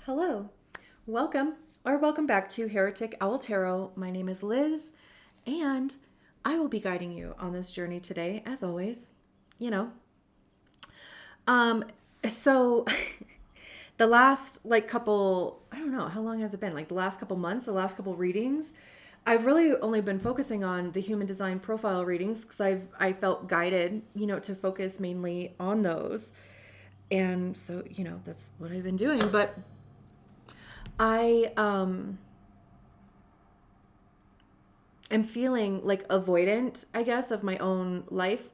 Hello, welcome back to Heretic Owl Tarot. My name is Liz, and I will be guiding you on this journey today, as always. You know, um, so the last couple, I don't know, how long has it been? Like the last couple months, the last couple readings, I've really only been focusing on the human design profile readings because I felt guided, to focus mainly on those. And so, that's what I've been doing. But I am feeling like avoidant, I guess, of my own life.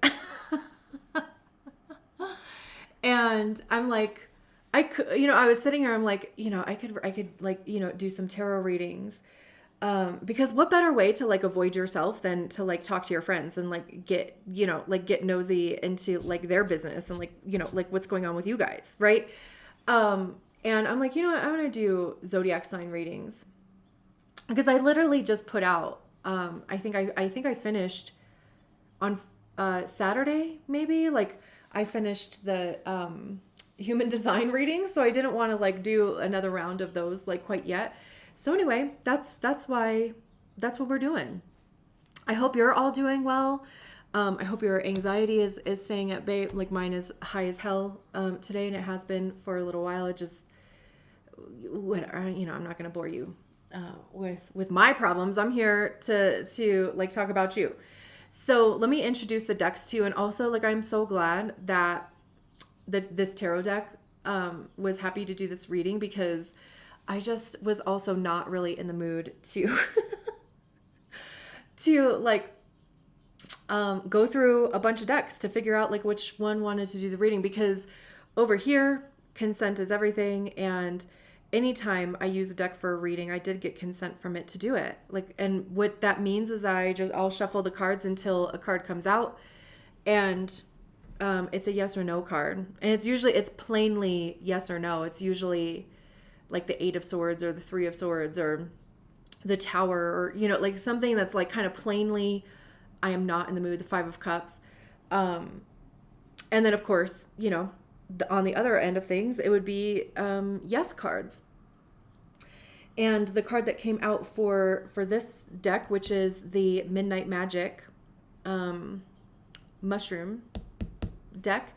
And I'm like, I could, I was sitting here, I'm like, I could like, do some tarot readings. Because what better way to like avoid yourself than to like talk to your friends and like get nosy into like their business and like, like what's going on with you guys. Right. And I'm like, what? I want to do zodiac sign readings because I literally just put out, I think I finished on Saturday, maybe like I finished the human design readings. So I didn't want to like do another round of those like quite yet. So anyway, that's what we're doing. I hope you're all doing well. I hope your anxiety is staying at bay. Like mine is high as hell today, and it has been for a little while. It just, I'm not going to bore you with my problems. I'm here to like talk about you. So let me introduce the decks to you, and also like I'm so glad that this tarot deck was happy to do this reading because I just was also not really in the mood to to like go through a bunch of decks to figure out like which one wanted to do the reading, because over here consent is everything, and anytime I use a deck for a reading, I did get consent from it to do it. Like, and what that means is I'll shuffle the cards until a card comes out, and it's a yes or no card, and it's plainly yes or no. It's usually like the Eight of Swords or the Three of Swords or the Tower, or like something that's like kind of plainly I am not in the mood, the Five of Cups. And then of course, on the other end of things, it would be yes cards. And the card that came out for this deck, which is the Midnight Magic mushroom deck,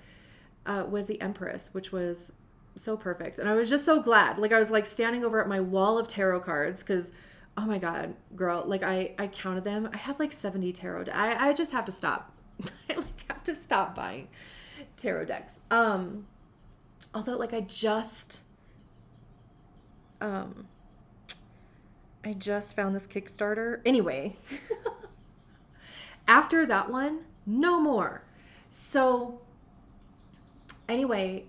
was the Empress, which was so perfect. And I was just so glad. Like I was like standing over at my wall of tarot cards because, oh my God, girl, like I counted them. I have like 70 tarot. I just have to stop. I like have to stop buying tarot decks. Although like I just found this Kickstarter. Anyway, after that one, no more. So anyway,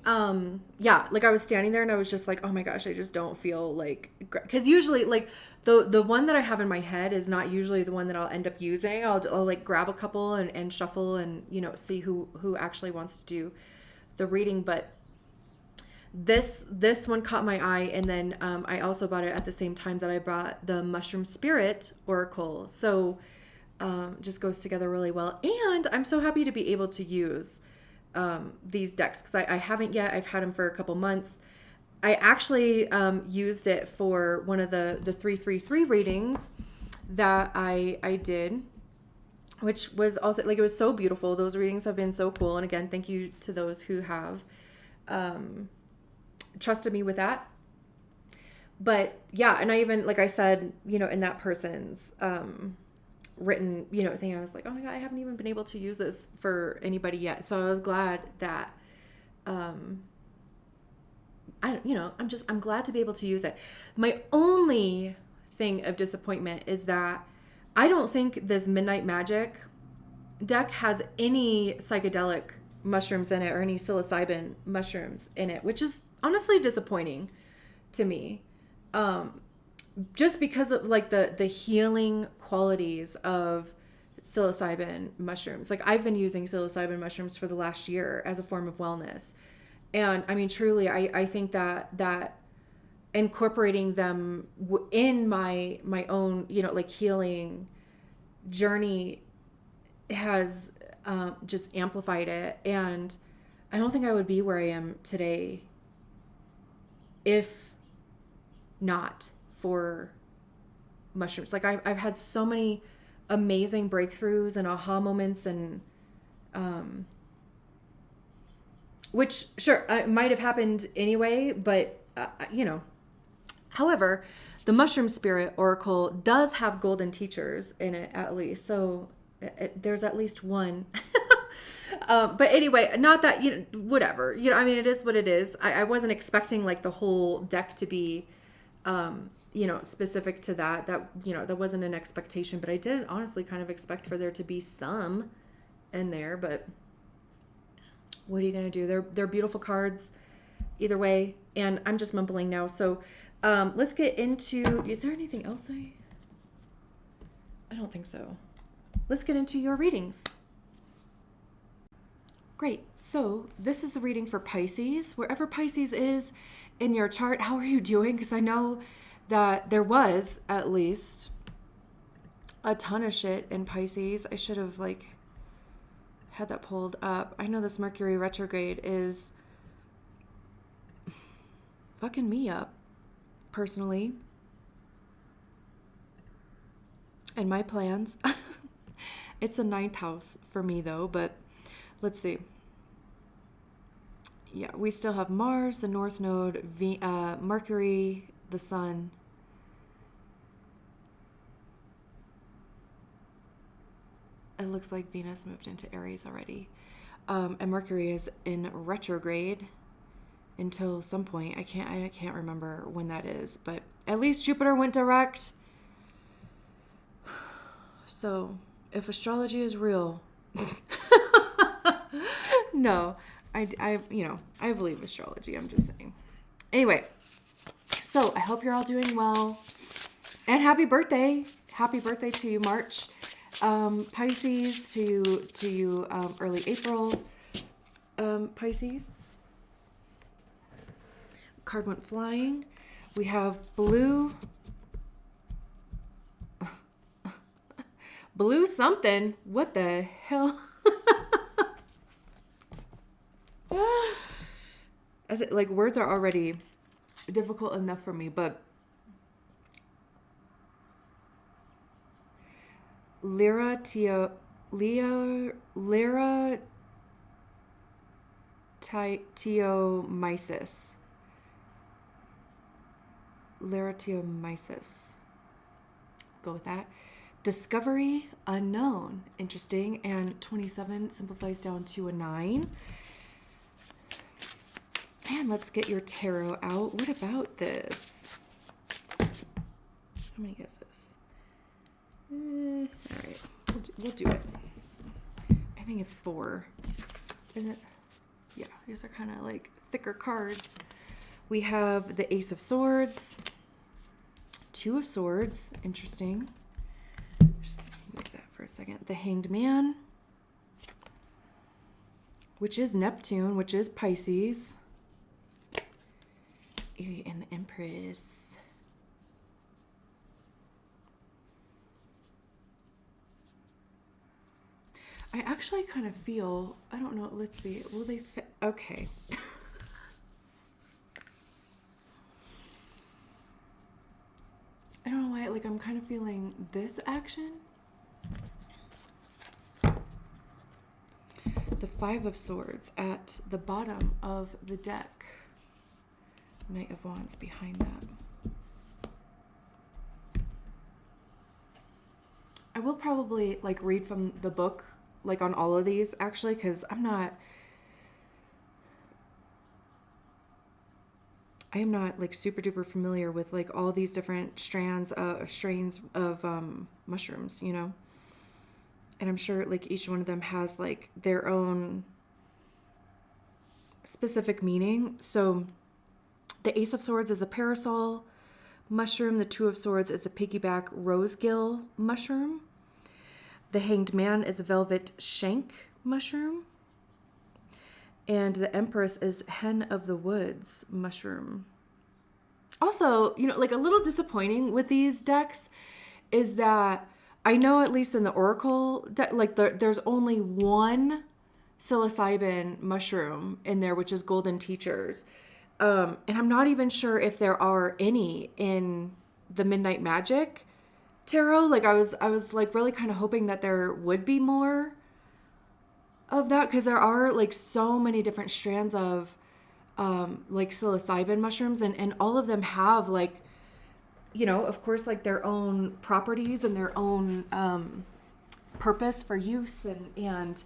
yeah, like I was standing there and I was just like, oh my gosh, I just don't feel like, because usually like the one that I have in my head is not usually the one that I'll end up using. I'll like grab a couple and shuffle and, see who actually wants to do the reading. But this one caught my eye. And then I also bought it at the same time that I bought the Mushroom Spirit Oracle. So just goes together really well. And I'm so happy to be able to use these decks because I haven't yet. I've had them for a couple months. I actually used it for one of the 333 readings that I did, which was also like, it was so beautiful. Those readings have been so cool. And again, thank you to those who have trusted me with that. But yeah, and I even, like I said, in that person's written, thing, I was like, oh my God, I haven't even been able to use this for anybody yet. So I was glad that, I'm glad to be able to use it. My only thing of disappointment is that I don't think this Midnight Magic deck has any psychedelic mushrooms in it or any psilocybin mushrooms in it, which is honestly disappointing to me. Just because of like the healing qualities of psilocybin mushrooms. Like I've been using psilocybin mushrooms for the last year as a form of wellness. And I mean, truly, I think that incorporating them in my own, like healing journey has just amplified it. And I don't think I would be where I am today if not for mushrooms. Like I've had so many amazing breakthroughs and aha moments, and which sure it might have happened anyway, but however, the mushroom spirit oracle does have golden teachers in it, at least. So there's at least one. But anyway, not that, whatever, I mean, it is what it is. I wasn't expecting like the whole deck to be, specific to that, that wasn't an expectation, but I did honestly kind of expect for there to be some in there, but what are you going to do? They're beautiful cards either way. And I'm just mumbling now. So, let's get into, is there anything else I don't think so. Let's get into your readings. Great. So this is the reading for Pisces. Wherever Pisces is in your chart, how are you doing? Because I know that there was at least a ton of shit in Pisces. I should have had that pulled up. I know this Mercury retrograde is fucking me up personally and my plans. It's a 9th house for me though, but let's see. Yeah, we still have Mars, the North Node, Mercury, the Sun. It looks like Venus moved into Aries already. And Mercury is in retrograde until some point. I can't remember when that is, but at least Jupiter went direct. So if astrology is real, no, I believe astrology. I'm just saying. Anyway, so I hope you're all doing well, and happy birthday to you, March. Pisces, to you, early April, Pisces. Card went flying. We have blue something. What the hell? As it, words are already difficult enough for me, but Lyratiomyces. Go with that. Discovery, unknown. Interesting. And 27 simplifies down to a 9. And let's get your tarot out. What about this? How many guesses? All right. We'll do it. I think it's 4. Isn't it? Yeah, these are kind of thicker cards. We have the Ace of Swords, 2 of Swords. Interesting. Just move that for a second. The Hanged Man, which is Neptune, which is Pisces. And the Empress. I actually kind of feel, I don't know, let's see, will they fit? Okay. I don't know why, I'm kind of feeling this action. The 5 of Swords at the bottom of the deck. Knight of Wands behind that. I will probably read from the book on all of these actually, because I am not super duper familiar with all these different strains of mushrooms, and I'm sure each one of them has their own specific meaning. So the Ace of Swords is a parasol mushroom. The 2 of Swords is a piggyback rosegill mushroom. The Hanged Man is a velvet shank mushroom. And the Empress is hen of the woods mushroom. Also, a little disappointing with these decks is that I know at least in the Oracle deck, there's only one psilocybin mushroom in there, which is Golden Teachers. And I'm not even sure if there are any in the Midnight Magic tarot. Like I was like really kind of hoping that there would be more of that, because there are like so many different strands of like psilocybin mushrooms, and all of them have like, you know, of course, like their own properties and their own purpose for use, and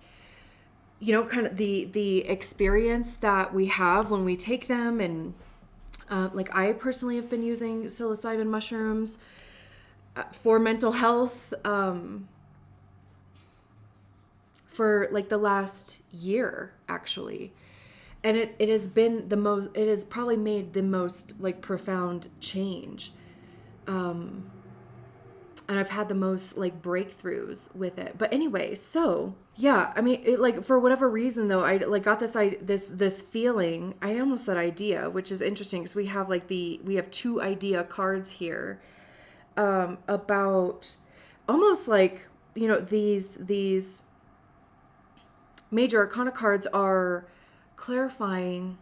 you know, kind of the experience that we have when we take them. And like I personally have been using psilocybin mushrooms for mental health for like the last year, actually. And it has been it has probably made the most like profound change. And I've had the most like breakthroughs with it. But anyway, so yeah, I mean, it, like for whatever reason though, I like got this feeling. I almost said idea, which is interesting because we have two idea cards here about almost like, you know, these major arcana cards are clarifying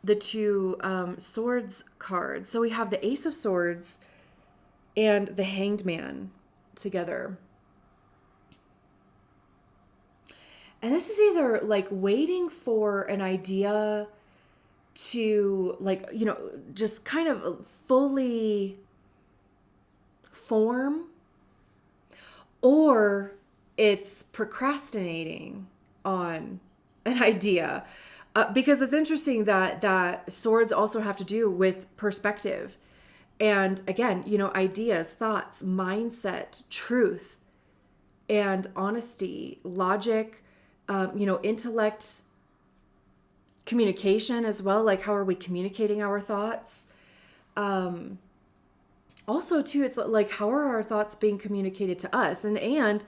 the two swords cards. So we have the Ace of Swords and the Hanged Man together. And this is either like waiting for an idea to like, you know, just kind of fully form, or it's procrastinating on an idea. Because it's interesting that swords also have to do with perspective. And again, you know, ideas, thoughts, mindset, truth, and honesty, logic, you know, intellect, communication as well. Like, how are we communicating our thoughts? Also, too, it's like, how are our thoughts being communicated to us? And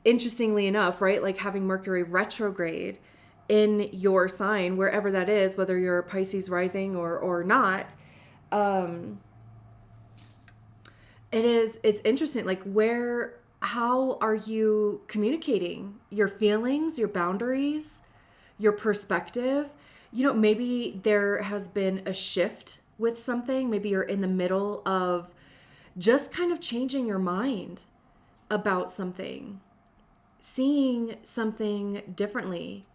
interestingly enough, right, like having Mercury retrograde in your sign, wherever that is, whether you're Pisces rising or not, it's interesting, like how are you communicating your feelings, your boundaries, your perspective? You know, maybe there has been a shift with something. Maybe you're in the middle of just kind of changing your mind about something, seeing something differently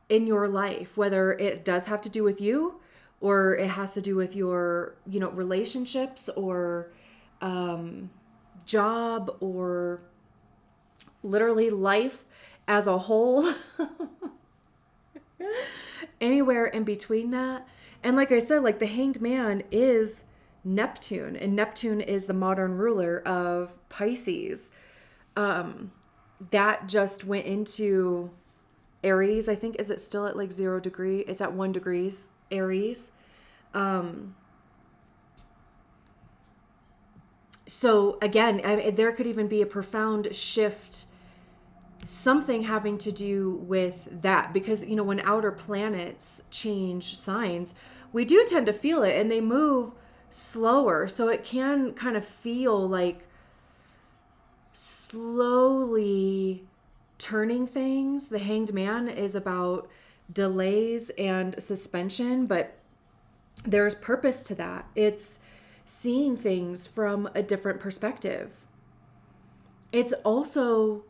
in your life, whether it does have to do with you or it has to do with your, you know, relationships or job or literally life as a whole. Anywhere in between that. And like I said, like the Hanged Man is Neptune, and Neptune is the modern ruler of Pisces. That just went into Aries, I think. Is it still at like 0 degree? It's at 1 degrees Aries. So again, there could even be a profound shift, something having to do with that, because, you know, when outer planets change signs, we do tend to feel it, and they move slower. So it can kind of feel like slowly turning things. The Hanged Man is about delays and suspension, but there's purpose to that. It's seeing things from a different perspective. It's also,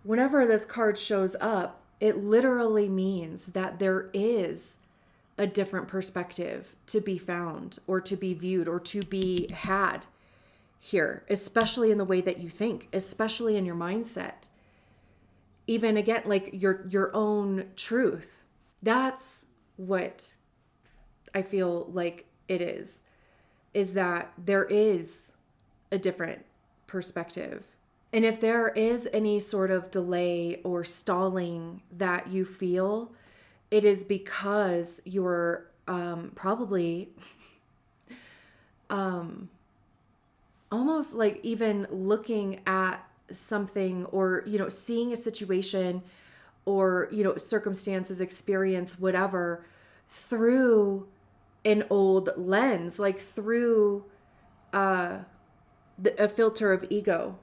whenever this card shows up, it literally means that there is a different perspective to be found or to be viewed or to be had here, especially in the way that you think, especially in your mindset. Even again, like your own truth. That's what I feel like it is that there is a different perspective. And if there is any sort of delay or stalling that you feel, it is because you're probably almost like even looking at something, or, you know, seeing a situation or, you know, circumstances, experience, whatever, through an old lens, like through a filter of ego.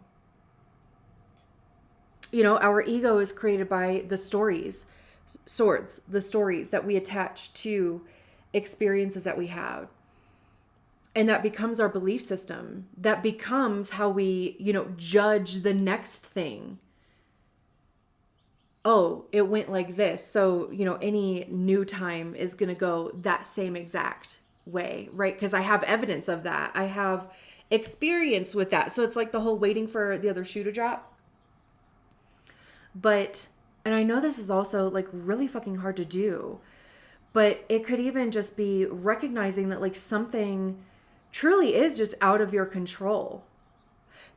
You know, our ego is created by the stories Swords, the stories that we attach to experiences that we have. And that becomes our belief system. That becomes how we, judge the next thing. Oh, it went like this. So, any new time is going to go that same exact way, right? Because I have evidence of that. I have experience with that. So it's like the whole waiting for the other shoe to drop. But, and I know this is also like really fucking hard to do, but it could even just be recognizing that like something truly is just out of your control.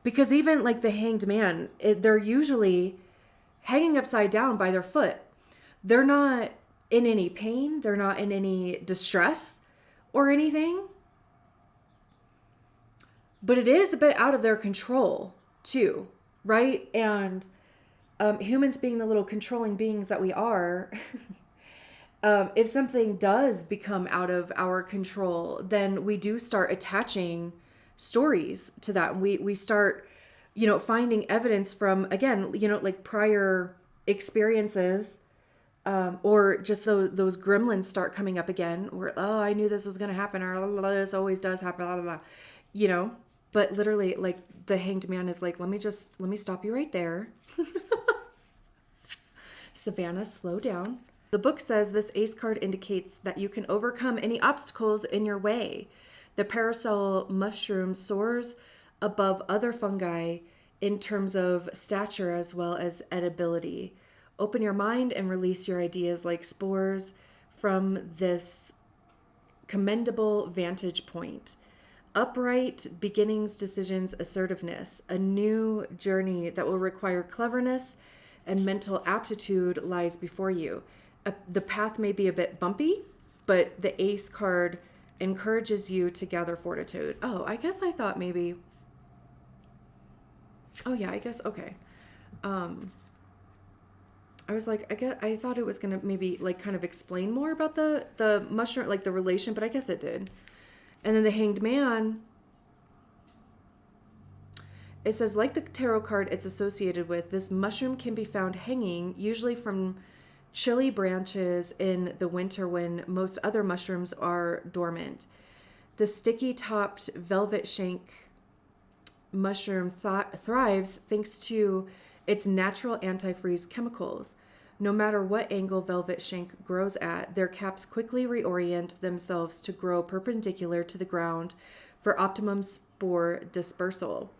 Because even like the hanged man, they're usually hanging upside down by their foot. They're not in any pain. They're not in any distress or anything. But it is a bit out of their control too, right? And humans being the little controlling beings that we are, if something does become out of our control, then we do start attaching stories to that. We start, finding evidence from, again, like prior experiences, or just those gremlins start coming up again, where, oh, I knew this was going to happen, or this always does happen, blah, blah, blah, but literally like the hanged man is like, let me stop you right there. Savannah, slow down. The book says this ace card indicates that you can overcome any obstacles in your way. The parasol mushroom soars above other fungi in terms of stature as well as edibility. Open your mind and release your ideas like spores from this commendable vantage point. Upright beginnings, decisions, assertiveness. A new journey that will require cleverness and mental aptitude lies before you. The path may be a bit bumpy, but the ace card encourages you to gather fortitude. Oh, I guess I thought maybe... Oh, yeah, I guess, okay. I was like, I thought it was going to maybe like kind of explain more about the mushroom, like the relation, but I guess it did. And then the hanged man, it says, like the tarot card it's associated with, this mushroom can be found hanging, usually from chilly branches in the winter when most other mushrooms are dormant. The sticky-topped velvet shank mushroom thrives thanks to its natural antifreeze chemicals. No matter what angle velvet shank grows at, their caps quickly reorient themselves to grow perpendicular to the ground for optimum spore dispersal.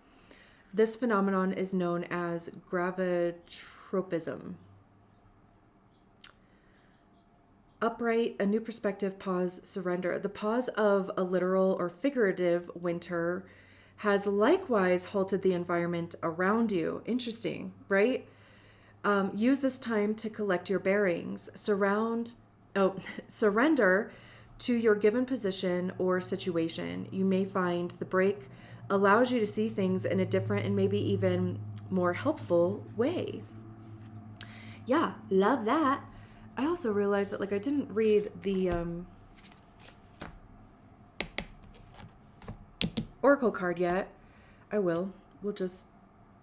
This phenomenon is known as gravitropism. Upright, a new perspective, pause, surrender. The pause of a literal or figurative winter has likewise halted the environment around you. Interesting, right? Use this time to collect your bearings. Surrender to your given position or situation. You may find the break allows you to see things in a different and maybe even more helpful way. Yeah, love that. I also realized that, like, I didn't read the Oracle card yet. I will. We'll just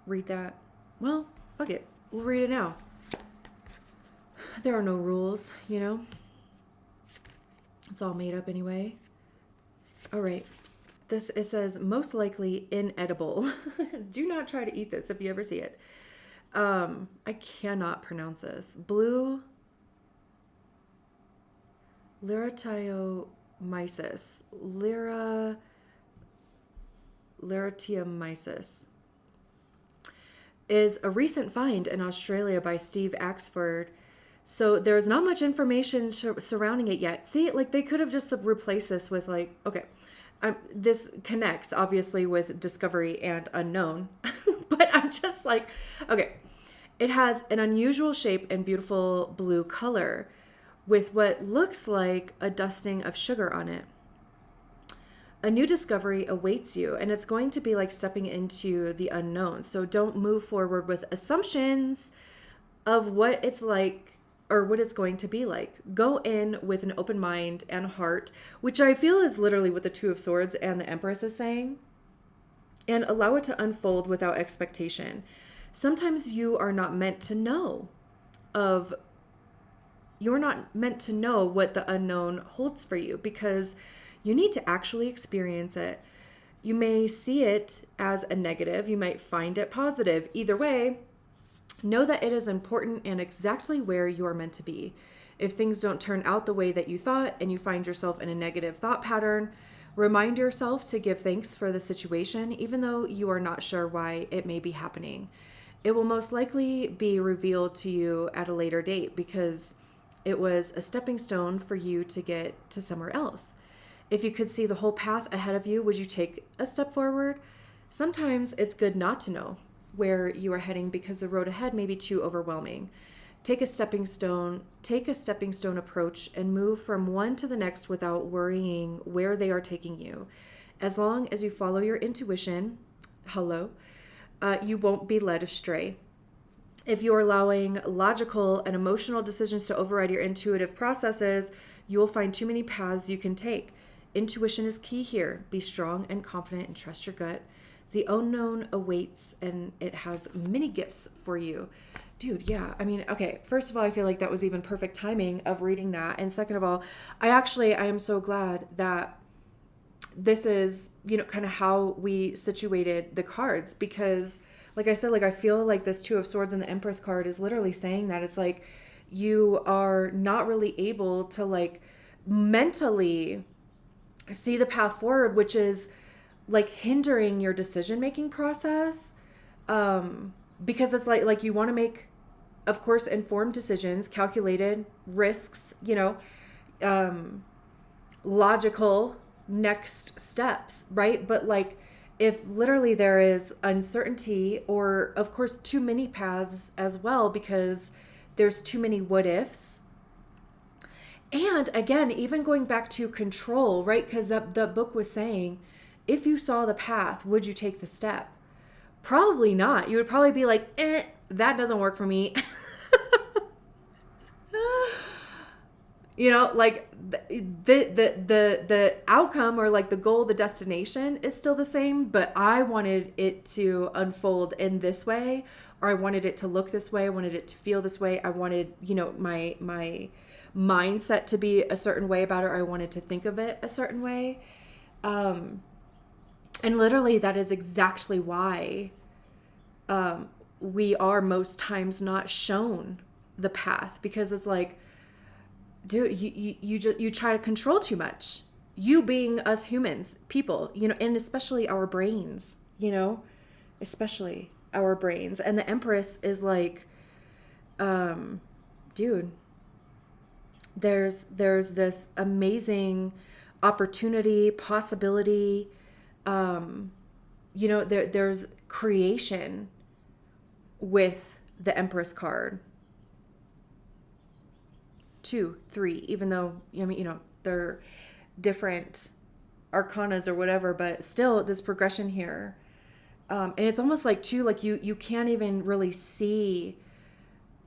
read that. Well, fuck it. We'll read it now. There are no rules, It's all made up anyway. All right. It says, most likely inedible. Do not try to eat this if you ever see it. I cannot pronounce this. Blue Lyratiomyces. Lyratiomyces is a recent find in Australia by Steve Axford. So there's not much information surrounding it yet. See, like they could have just replaced this with like, okay, this connects obviously with discovery and unknown, but I'm just like, okay, it has an unusual shape and beautiful blue color with what looks like a dusting of sugar on it. A new discovery awaits you, and it's going to be like stepping into the unknown. So don't move forward with assumptions of what it's like or what it's going to be like. Go in with an open mind and heart, which I feel is literally what the Two of Swords and the Empress is saying, and allow it to unfold without expectation. Sometimes you are not meant to know of you're not meant to know what the unknown holds for you, because you need to actually experience it. You may see it as a negative, you might find it positive. Either way, know that it is important and exactly where you are meant to be. If things don't turn out the way that you thought and you find yourself in a negative thought pattern, remind yourself to give thanks for the situation, even though you are not sure why it may be happening. It will most likely be revealed to you at a later date because it was a stepping stone for you to get to somewhere else. If you could see the whole path ahead of you, would you take a step forward? Sometimes it's good not to know where you are heading because the road ahead may be too overwhelming. Take a stepping stone approach and move from one to the next without worrying where they are taking you. As long as you follow your intuition, you won't be led astray. If you're allowing logical and emotional decisions to override your intuitive processes, you will find too many paths you can take. Intuition is key here. Be strong and confident and trust your gut. The unknown awaits and it has many gifts for you. Dude, yeah. I mean, okay, first of all, I feel like that was even perfect timing of reading that. And second of all, I am so glad that this is, kind of how we situated the cards, because like I said, like I feel like this Two of Swords and the Empress card is literally saying that it's like you are not really able to like mentally see the path forward, which is like hindering your decision-making process. Because it's like you want to make, of course, informed decisions, calculated risks, logical next steps, right? But like if literally there is uncertainty or of course too many paths as well, because there's too many what ifs. And again, even going back to control, right? Because the book was saying, if you saw the path, would you take the step? Probably not. You would probably be like, that doesn't work for me. Like the outcome or like the goal, the destination is still the same, but I wanted it to unfold in this way, or I wanted it to look this way. I wanted it to feel this way. I wanted, my mindset to be a certain way about it. Or I wanted to think of it a certain way. And literally that is exactly why we are most times not shown the path, because it's like, dude, you try to control too much. You being us humans, people, and especially our brains, especially our brains. And the Empress is like, dude, there's this amazing opportunity, possibility, there's creation with the Empress card. 2, 3, even though, they're different arcanas or whatever, but still this progression here. And it's almost like too, like you can't even really see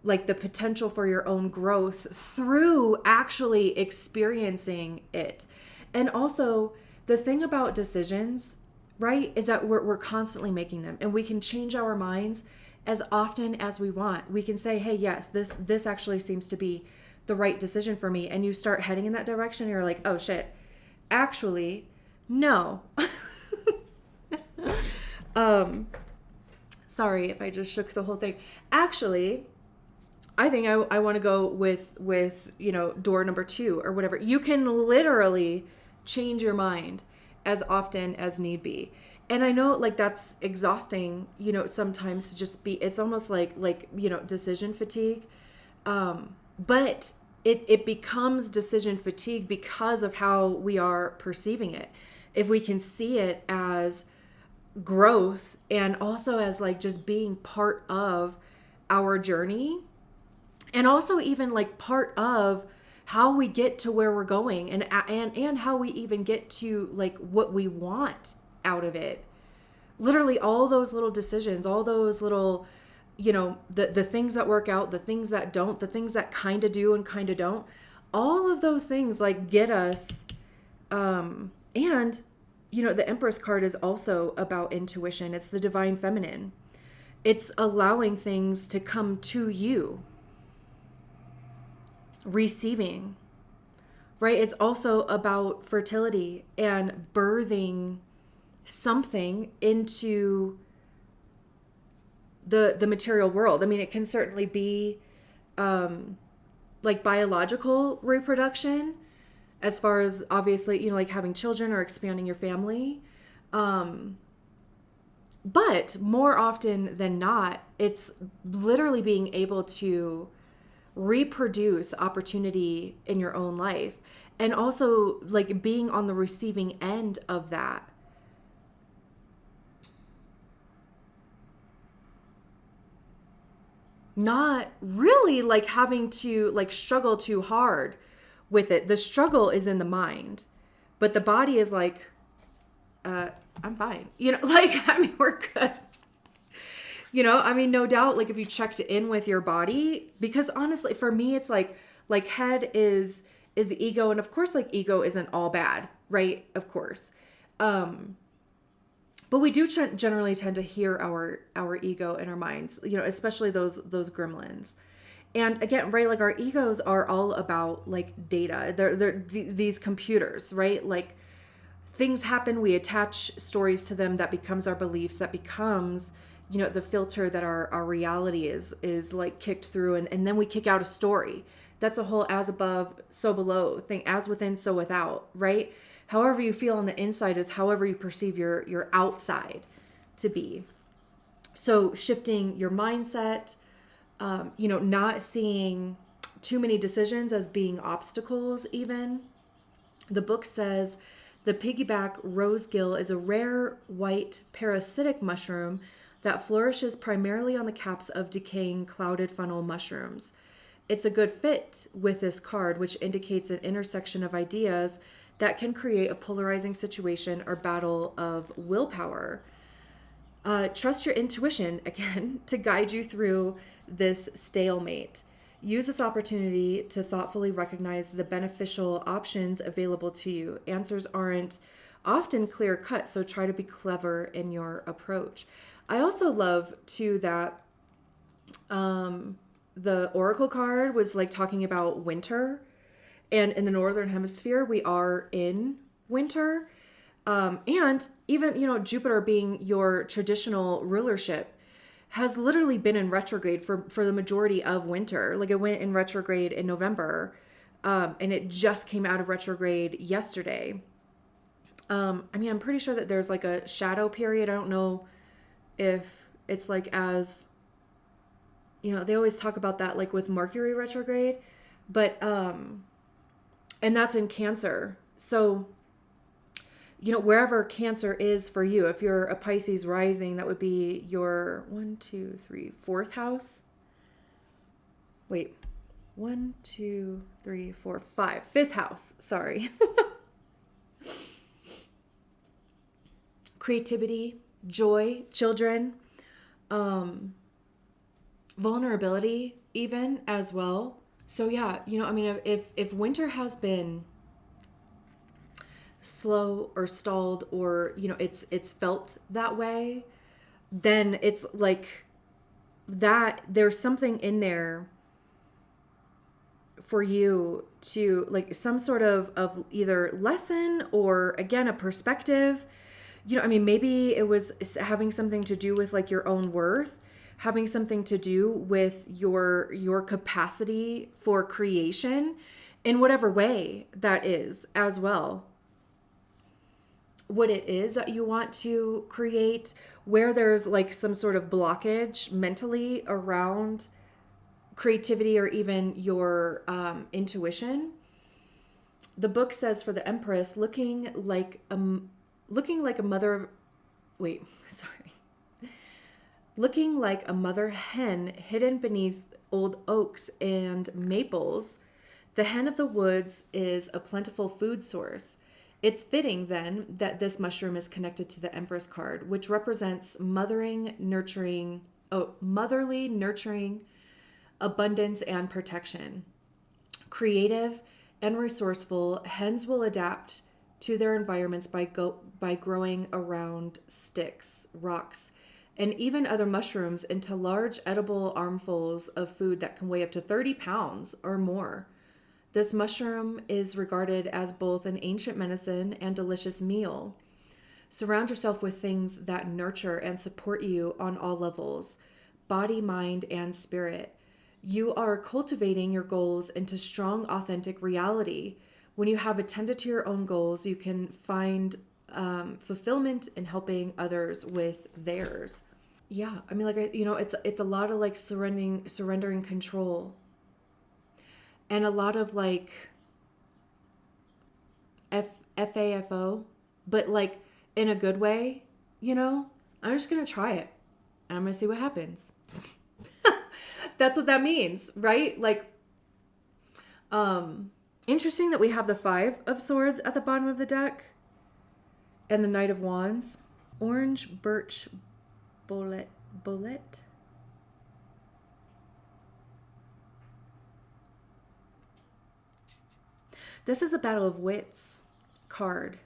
like the potential for your own growth through actually experiencing it. And also the thing about decisions, right, is that we're constantly making them, and we can change our minds as often as we want. We can say, hey, yes, this actually seems to be the right decision for me. And you start heading in that direction and you're like, oh shit, actually, no. Sorry if I just shook the whole thing. Actually, I think I want to go with door number 2 or whatever. You can literally change your mind as often as need be. And I know like that's exhausting, sometimes to just be, it's almost like decision fatigue. But it becomes decision fatigue because of how we are perceiving it. If we can see it as growth and also as like just being part of our journey, and also even like part of how we get to where we're going, and how we even get to like what we want out of it. Literally all those little decisions, all those little the things that work out, the things that don't, the things that kind of do and kind of don't, all of those things like get us. And, the Empress card is also about intuition. It's the divine feminine. It's allowing things to come to you. receiving, right? It's also about fertility and birthing something into the material world. I mean, it can certainly be like biological reproduction, as far as obviously, you know, like having children or expanding your family. But more often than not, it's literally being able to reproduce opportunity in your own life, and also like being on the receiving end of that. Not really like having to like struggle too hard with it. The struggle is in the mind, but the body is like, I'm fine. You know, like, I mean, we're good. You know, I mean, no doubt, like if you checked in with your body, because honestly, for me, it's like head is ego. And of course, like ego isn't all bad, right? Of course. But we do generally tend to hear our ego in our minds, you know, especially those gremlins. And again, right, like our egos are all about like data. They're these computers, right? Like things happen, we attach stories to them, that becomes our beliefs, that becomes, you know, the filter that our reality is like kicked through, and then we kick out a story. That's a whole as above, so below thing, as within, so without, right? However you feel on the inside is however you perceive your outside to be. So shifting your mindset, you know, not seeing too many decisions as being obstacles even. The book says the piggyback rosegill is a rare white parasitic mushroom that flourishes primarily on the caps of decaying clouded funnel mushrooms. It's a good fit with this card, which indicates an intersection of ideas that can create a polarizing situation or battle of willpower. Trust your intuition, again, to guide you through this stalemate. Use this opportunity to thoughtfully recognize the beneficial options available to you. Answers aren't often clear cut, so try to be clever in your approach. I also love, too, that the Oracle card was like talking about winter. And in the Northern Hemisphere, we are in winter. And even, you know, Jupiter being your traditional rulership has literally been in retrograde for the majority of winter. Like it went in retrograde in November, and it just came out of retrograde yesterday. I mean, I'm pretty sure that there's like a shadow period. I don't know if it's like as, you know, they always talk about that like with Mercury retrograde, but, and that's in Cancer. So, you know, wherever Cancer is for you, if you're a Pisces rising, that would be your 4th house. Wait, 5th house. Sorry. Creativity, joy, children, vulnerability, even as well. So yeah, you know, I mean, if winter has been slow or stalled, or, you know, it's felt that way, then it's like that there's something in there for you to like some sort of either lesson or again a perspective. You know, I mean, maybe it was having something to do with like your own worth, having something to do with your capacity for creation in whatever way that is as well. What it is that you want to create, where there's like some sort of blockage mentally around creativity or even your intuition. The book says for the Empress, looking like a mother hen hidden beneath old oaks and maples, the hen of the woods is a plentiful food source. It's fitting, then, that this mushroom is connected to the Empress card, which represents motherly, nurturing, abundance, and protection. Creative and resourceful, hens will adapt to their environments by growing around sticks, rocks, and even other mushrooms into large edible armfuls of food that can weigh up to 30 pounds or more. This mushroom is regarded as both an ancient medicine and delicious meal. Surround yourself with things that nurture and support you on all levels, body, mind, and spirit. You are cultivating your goals into strong, authentic reality. When you have attended to your own goals, you can find fulfillment in helping others with theirs. Yeah, I mean, like, it's a lot of like surrendering control, and a lot of like FAFO, but like in a good way, I'm just going to try it and I'm going to see what happens. That's what that means, right? Like, interesting that we have the 5 of Swords at the bottom of the deck and the Knight of Wands. Orange birch bullet. This is a battle of wits card.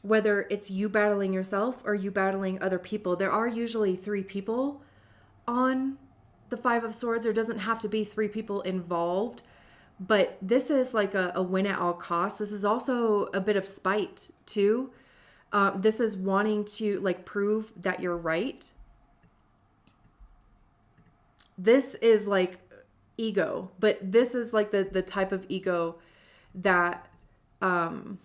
Whether it's you battling yourself or you battling other people, there are usually 3 people on the 5 of Swords. There doesn't have to be 3 people involved, but this is like a win at all costs. This is also a bit of spite too. This is wanting to like prove that you're right. This is like ego, but this is like the type of ego that will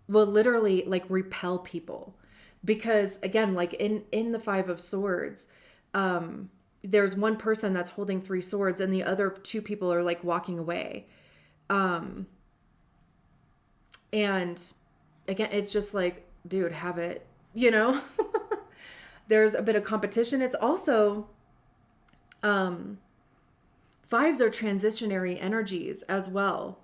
literally like repel people, because again, like in the 5 of Swords, there's one person that's holding 3 swords and the other 2 people are like walking away. And again, it's just like, dude, have it, There's a bit of competition. It's also, 5s are transitionary energies as well.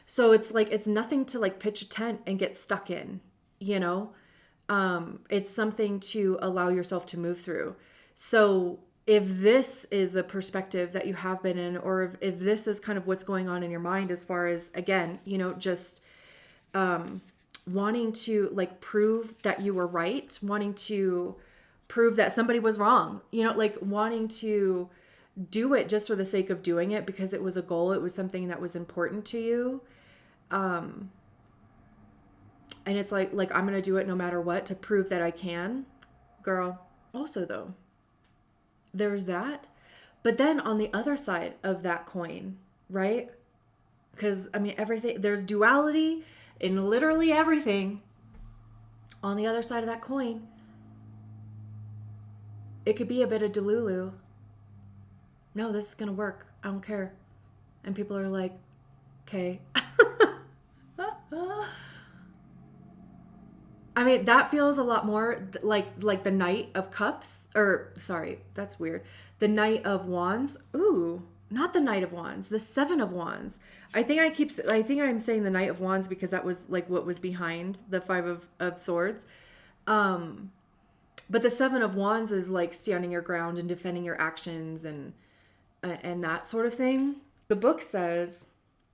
So it's like, it's nothing to like pitch a tent and get stuck in, it's something to allow yourself to move through. So if this is the perspective that you have been in, or if this is kind of what's going on in your mind as far as, again, just wanting to like prove that you were right, wanting to prove that somebody was wrong, like wanting to do it just for the sake of doing it because it was a goal, it was something that was important to you. And it's like I'm going to do it no matter what to prove that I can. Girl, also though, there's that. But then on the other side of that coin, right? Because I mean, everything, there's duality in literally everything. On the other side of that coin, it could be a bit of delulu. No, this is going to work. I don't care. And people are like, okay. I mean, that feels a lot more like the Knight of Cups, or sorry, that's weird. The Knight of Wands. Ooh, not the Knight of Wands, the 7 of Wands. I think I'm saying the Knight of Wands because that was like what was behind the 5 of Swords. But the 7 of Wands is like standing your ground and defending your actions and that sort of thing. The book says,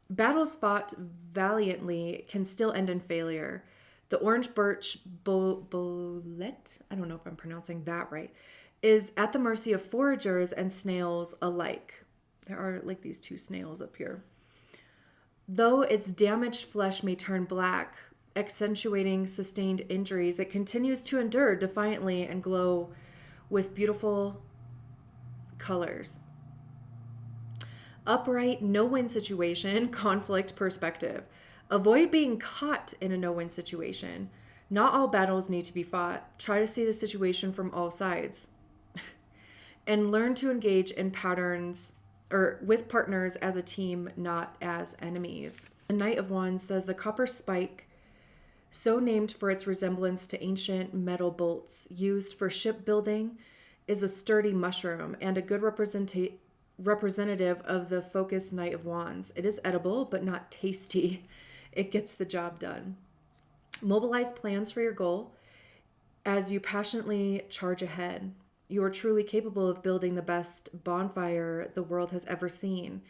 battles fought valiantly can still end in failure. The orange birch bullet, I don't know if I'm pronouncing that right, is at the mercy of foragers and snails alike. There are like these 2 snails up here. Though its damaged flesh may turn black, accentuating sustained injuries, it continues to endure defiantly and glow with beautiful colors. Upright, no-win situation, conflict perspective. Avoid being caught in a no-win situation. Not all battles need to be fought. Try to see the situation from all sides. And learn to engage in patterns or with partners as a team, not as enemies. The Knight of Wands says the copper spike, so named for its resemblance to ancient metal bolts used for shipbuilding, is a sturdy mushroom and a good representative of the focused Knight of Wands. It is edible, but not tasty. It gets the job done. Mobilize plans for your goal as you passionately charge ahead. You are truly capable of building the best bonfire the world has ever seen.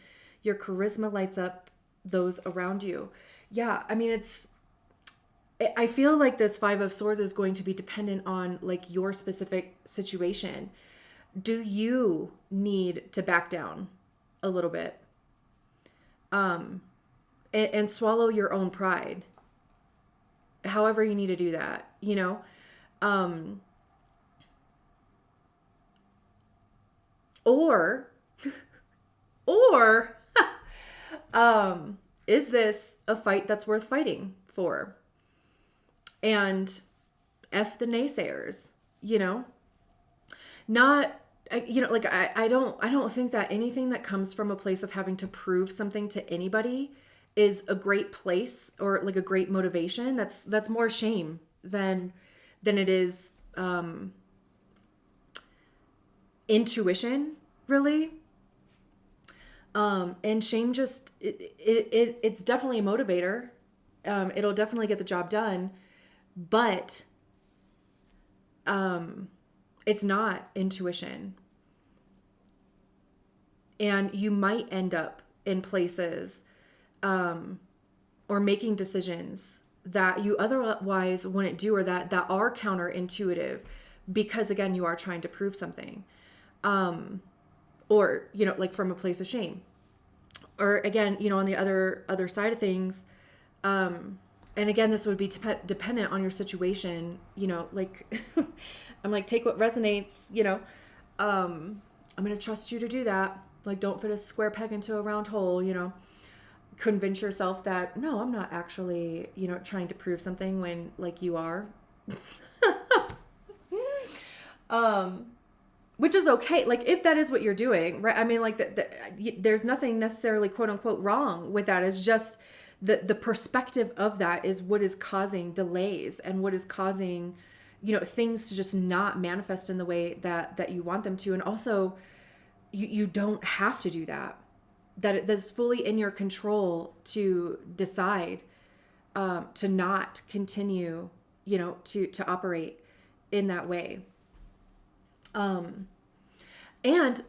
Your charisma lights up those around you. Yeah, I mean, I feel like this 5 of Swords is going to be dependent on like your specific situation. Do you need to back down a little bit? And swallow your own pride. However you need to do that, you know? Or is this a fight that's worth fighting for? And F the naysayers, you know? Not, you know, like I don't think that anything that comes from a place of having to prove something to anybody is a great place or like a great motivation. That's more shame than it is intuition, really. And shame just it's definitely a motivator. It'll definitely get the job done, but it's not intuition. And you might end up in places or making decisions that you otherwise wouldn't do, or that are counterintuitive, because again, you are trying to prove something. Or, you know, like from a place of shame. Or again, you know, on the other side of things, and again, this would be dependent on your situation, you know, like I'm like, take what resonates, you know. I'm going to trust you to do that. Like, don't fit a square peg into a round hole, you know. Convince yourself that, no, I'm not actually, you know, trying to prove something when like you are. Which is okay. Like, if that is what you're doing, right? I mean, like, there's nothing necessarily quote unquote wrong with that. It's just the perspective of that is what is causing delays and what is causing, you know, things to just not manifest in the way that you want them to. And also, you don't have to do that. That's fully in your control to decide to not continue, you know, to operate in that way. And,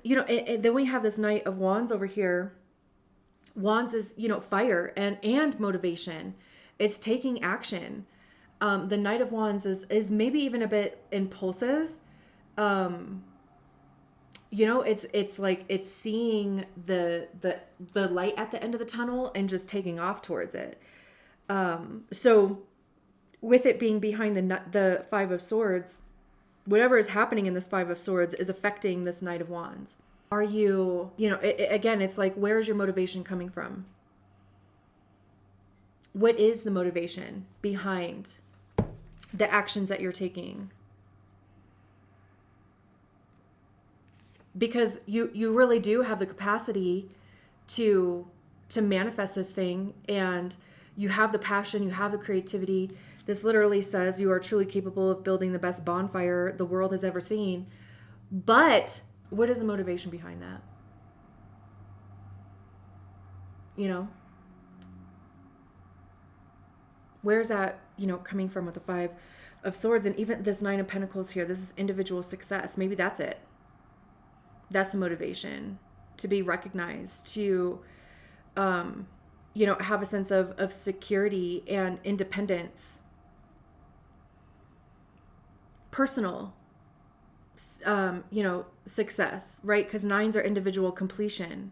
you know, and then we have this Knight of Wands over here. Wands is, you know, fire and motivation. It's taking action. The Knight of Wands is maybe even a bit impulsive. You know, it's like it's seeing the light at the end of the tunnel and just taking off towards it. So with it being behind the Five of Swords, whatever is happening in this Five of Swords is affecting this Knight of Wands. Are you, you know, again, it's like, where's your motivation coming from? What is the motivation behind the actions that you're taking? Because you really do have the capacity to manifest this thing, and you have the passion, you have the creativity. This literally says you are truly capable of building the best bonfire the world has ever seen. But what is the motivation behind that? You know? Where's that, you know, coming from with the Five of Swords? And even this Nine of Pentacles here, this is individual success. Maybe that's it. That's the motivation, to be recognized, to, you know, have a sense of security and independence. Personal, you know, success, right? Because nines are individual completion.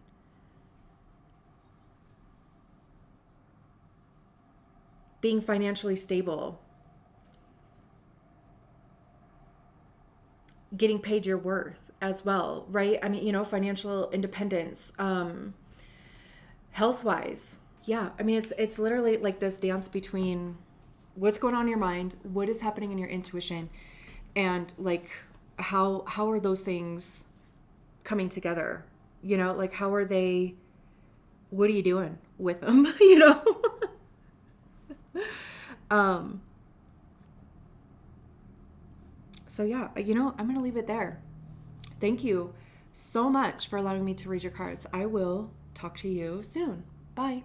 Being financially stable. Getting paid your worth as well, right? I mean, you know, financial independence, health-wise. Yeah, I mean, it's literally like this dance between what's going on in your mind, what is happening in your intuition, and like how are those things coming together? You know, like how are they, what are you doing with them? You know? So yeah, you know, I'm going to leave it there. Thank you so much for allowing me to read your cards. I will talk to you soon. Bye.